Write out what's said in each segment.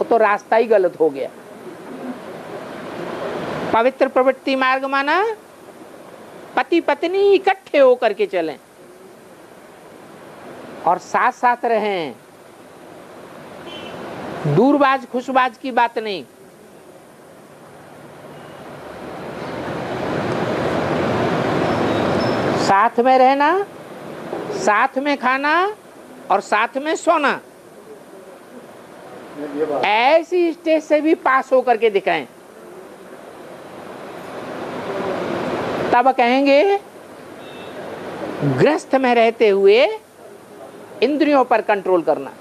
तो रास्ता ही गलत हो गया। पवित्र प्रवृत्ति मार्ग माना पति पत्नी इकट्ठे होकर के चलें और साथ साथ रहें, दूरबाज खुशबाज की बात नहीं। साथ में रहना, साथ में खाना और साथ में सोना, ऐसी स्टेज से भी पास होकर के दिखाएं, तब कहेंगे गृहस्थ में रहते हुए इंद्रियों पर कंट्रोल करना।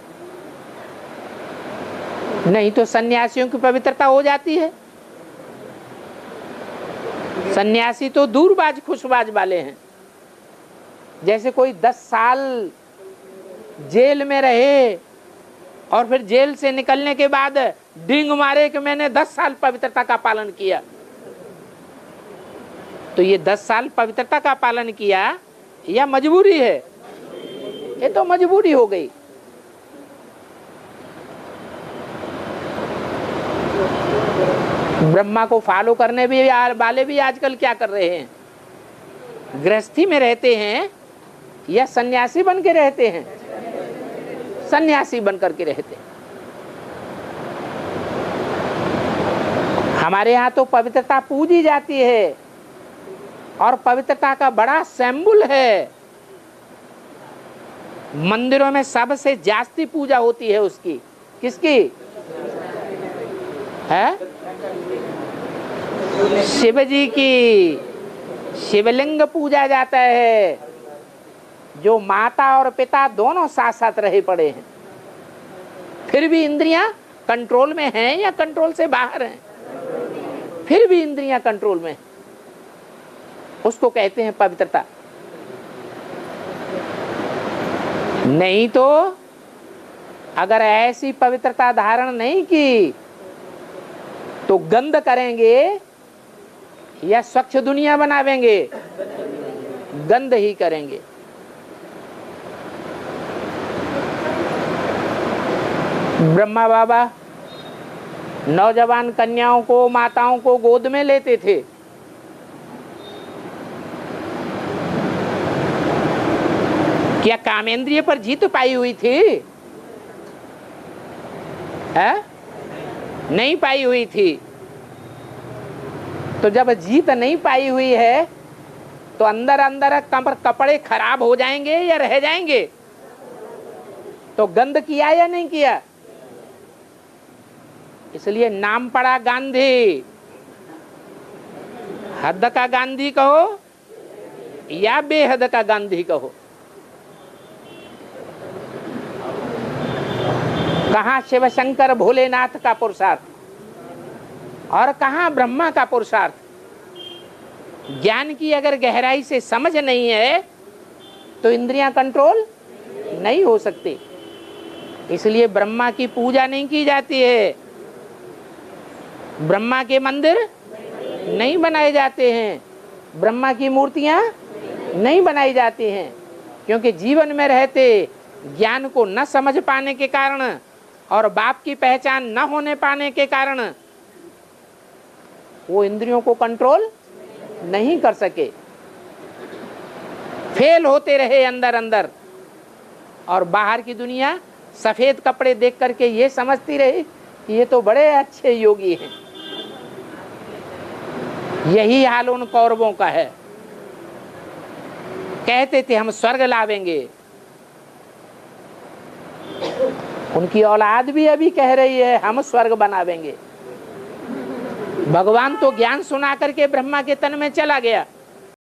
नहीं तो सन्यासियों की पवित्रता हो जाती है। सन्यासी तो दूरबाज खुशबाज वाले हैं। जैसे कोई 10 साल जेल में रहे और फिर जेल से निकलने के बाद डींग मारे कि मैंने 10 साल पवित्रता का पालन किया। तो ये 10 साल पवित्रता का पालन किया या मजबूरी है? ये तो मजबूरी हो गई। ब्रह्मा को फॉलो करने भी वाले भी आजकल क्या कर रहे हैं? गृहस्थी में रहते हैं या सन्यासी बन के रहते हैं? सन्यासी बन करके रहते हैं। हमारे यहाँ तो पवित्रता पूजी जाती है और पवित्रता का बड़ा सिंबल है। मंदिरों में सबसे जास्ती पूजा होती है उसकी। किसकी है? शिव जी की। शिवलिंग पूजा जाता है, जो माता और पिता दोनों साथ साथ रहे पड़े हैं। फिर भी इंद्रियां कंट्रोल में हैं या कंट्रोल से बाहर हैं? फिर भी इंद्रियां कंट्रोल में हैं। उसको कहते हैं पवित्रता। नहीं तो अगर ऐसी पवित्रता धारण नहीं की तो गंद करेंगे या स्वच्छ दुनिया बनावेंगे? गंद ही करेंगे। ब्रह्मा बाबा नौजवान कन्याओं को, माताओं को गोद में लेते थे। क्या कामेंद्रिय पर जीत पाई हुई थी? है? नहीं पाई हुई थी। तो जब जीत नहीं पाई हुई है तो अंदर अंदर कपड़े खराब हो जाएंगे या रह जाएंगे? तो गंद किया या नहीं किया? इसलिए नाम पड़ा गांधी। हद का गांधी कहो या बेहद का गांधी कहो। कहाँ शिव शंकर भोलेनाथ का पुरुषार्थ और कहाँ ब्रह्मा का पुरुषार्थ। ज्ञान की अगर गहराई से समझ नहीं है तो इंद्रियां कंट्रोल नहीं हो सकती। इसलिए ब्रह्मा की पूजा नहीं की जाती है, ब्रह्मा के मंदिर नहीं बनाए जाते हैं, ब्रह्मा की मूर्तियां नहीं बनाई जाती हैं। क्योंकि जीवन में रहते ज्ञान को न समझ पाने के कारण और बाप की पहचान न होने पाने के कारण वो इंद्रियों को कंट्रोल नहीं कर सके, फेल होते रहे अंदर अंदर। और बाहर की दुनिया सफेद कपड़े देख करके ये समझती रही कि ये तो बड़े अच्छे योगी हैं। यही हाल उन कौरवों का है। कहते थे हम स्वर्ग लावेंगे। उनकी औलाद भी अभी कह रही है हम स्वर्ग बनावेंगे। भगवान तो ज्ञान सुना करके ब्रह्मा के तन में चला गया।